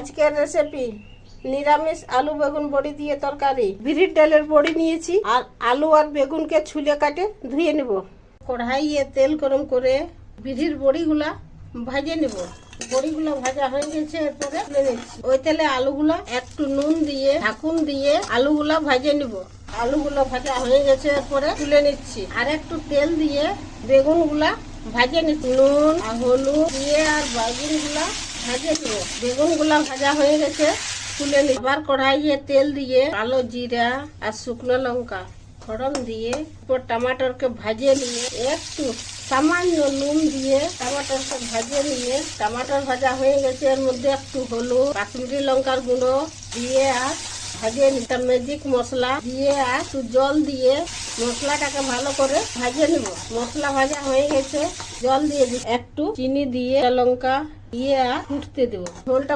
আজকের রেসিপি নিরামিষ আলু বেগুন বড়ি দিয়ে তরকারি। বিরির ডালের বড়ি নিয়েছি আর আলু আর বেগুনকে ছুলে কাটে ধুয়ে নেব। কড়াইয়ে তেল গরম করে বিরির বড়িগুলা ভাজে নেব। বড়িগুলো ভাজা হয়ে গেছে, এরপরে তুলে নিচ্ছি। ওই তেলে আলুগুলা একটু নুন দিয়ে ঢাকুন দিয়ে আলুগুলা ভাজে নিব। আলুগুলো ভাজা হয়ে গেছে, এরপরে তুলে নিচ্ছি। আর একটু তেল দিয়ে বেগুনগুলা ভাজে নিচ্ছি। নুন আর হলুদ দিয়ে আর বেগুনগুলা ভাজে নিব। বেগুনগুলা ভাজা হয়ে গেছে, তুলে নিব। আবার কড়াইয়ে তেল দিয়ে কালো জিরা আর শুকনো লঙ্কা ফোড়ন দিয়ে টমাটরকে ভাজে নিয়ে একটু সামান্য নুন দিয়ে টমাটরকে ভাজে নিয়ে টমাটর ভাজা হয়ে গেছে, এর মধ্যে একটু হলুদ কাশ্মীরি লঙ্কার গুঁড়ো দিয়ে আর ভাজে নিতে ম্যাজিক মশলা দিয়ে আর একটু জল দিয়ে মশলাটাকে ভালো করে ভাজে নিব। মশলা ভাজা হয়ে গেছে, জল দিয়ে একটু চিনি দিয়ে লঙ্কা দিয়ে আর ফুটতে দেবো। ঝোলটা